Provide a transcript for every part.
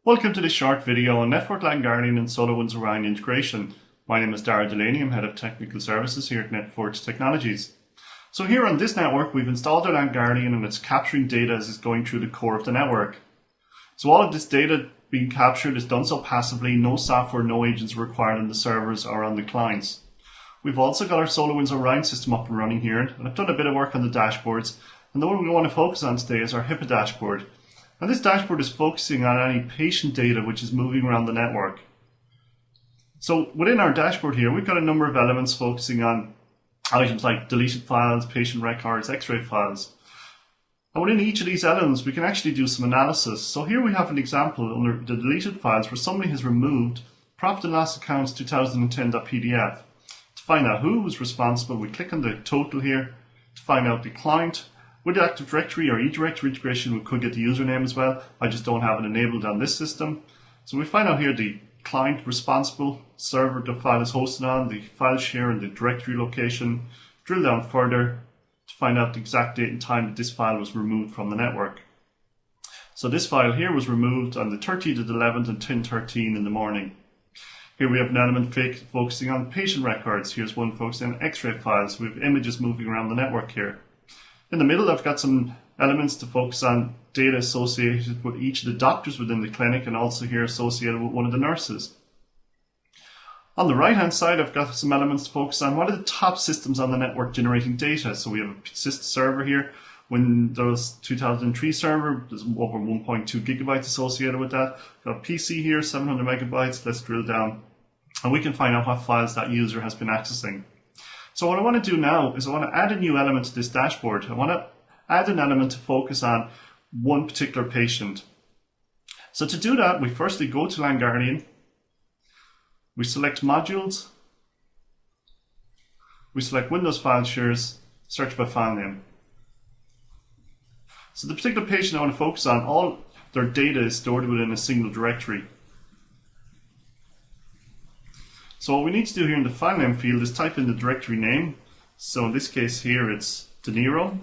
Welcome to this short video on NetFort LANGuardian and Solarwinds Orion integration. My name is Dara Delaney, I'm Head of Technical Services here at NetFort Technologies. So here on this network we've installed our LANGuardian and it's capturing data as it's going through the core of the network. So all of this data being captured is done so passively, no software, no agents required on the servers or on the clients. We've also got our Solarwinds Orion system up and running here, and I've done a bit of work on the dashboards, and the one we want to focus on today is our HIPAA dashboard. And this dashboard is focusing on any patient data which is moving around the network. So within our dashboard here, we've got a number of elements focusing on items like deleted files, patient records, x-ray files. And within each of these elements, we can actually do some analysis. So here we have an example under the deleted files where somebody has removed profit and loss accounts 2010.pdf. To find out who was responsible, we click on the total here. To find out the client, with the Active Directory or eDirectory integration, we could get the username as well. I just don't have it enabled on this system. So we find out here the client responsible, server the file is hosted on, the file share and the directory location. Drill down further to find out the exact date and time that this file was removed from the network. So this file here was removed on the 30th of the 11th at 10:13 in the morning. Here we have an element focusing on patient records. Here's one focusing on x-ray files. We have images moving around the network here. In the middle, I've got some elements to focus on data associated with each of the doctors within the clinic and also here associated with one of the nurses. On the right-hand side, I've got some elements to focus on what are the top systems on the network generating data. So we have a persistent server here. Windows 2003 server, there's over 1.2 gigabytes associated with that. Got a PC here, 700 megabytes. Let's drill down and we can find out what files that user has been accessing. So what I want to do now is I want to add a new element to this dashboard. I want to add an element to focus on one particular patient. So to do that, we firstly go to LANGuardian, we select modules, we select Windows file shares, search by file name. So the particular patient I want to focus on, all their data is stored within a single directory. So what we need to do here in the file name field is type in the directory name. So in this case here it's De Niro.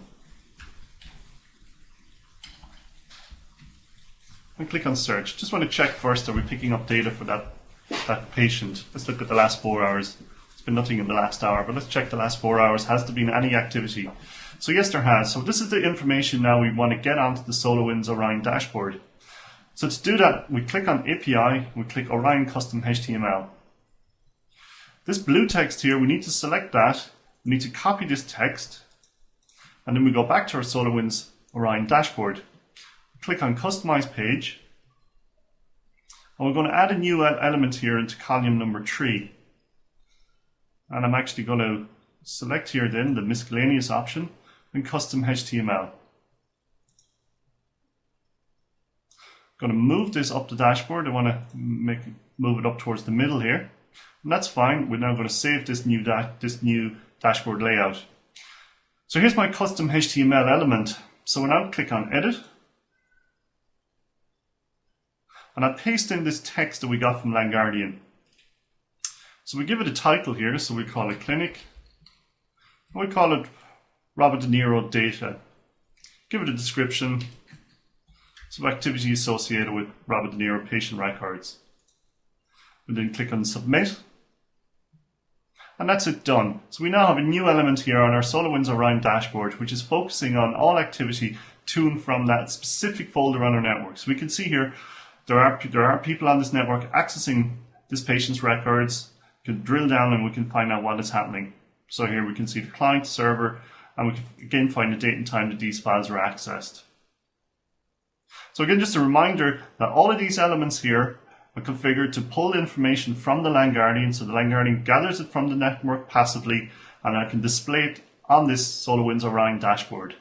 And click on search. Just want to check first, are we picking up data for that patient? Let's look at the last 4 hours. There's been nothing in the last hour, but let's check the last 4 hours. Has there been any activity? So yes, there has. So this is the information now we want to get onto the Solarwinds Orion dashboard. So to do that, we click on API, we click Orion Custom HTML. This blue text here, we need to select that, we need to copy this text, and then we go back to our Solarwinds Orion dashboard. Click on Customize Page, and we're going to add a new element here into column number 3. And I'm actually going to select here then the miscellaneous option and Custom HTML. I'm going to move this up the dashboard. I want to move it up towards the middle here. And that's fine. We're now going to save this new dashboard layout. So here's my custom HTML element. So we'll now click on Edit. And I'll paste in this text that we got from LANGuardian. So we give it a title here. So we call it Clinic. And we call it Robert De Niro Data. Give it a description. Some activity associated with Robert De Niro patient records. And then click on Submit. And that's it done. So we now have a new element here on our Solarwinds Orion dashboard, which is focusing on all activity to and from that specific folder on our network. So we can see here there are people on this network accessing this patient's records. We can drill down and we can find out what is happening. So here we can see the client, server, and we can again find the date and time that these files are accessed. So again, just a reminder that all of these elements here are configured to pull information from the LANGuardian, so the LANGuardian gathers it from the network passively, and I can display it on this Solarwinds Orion dashboard.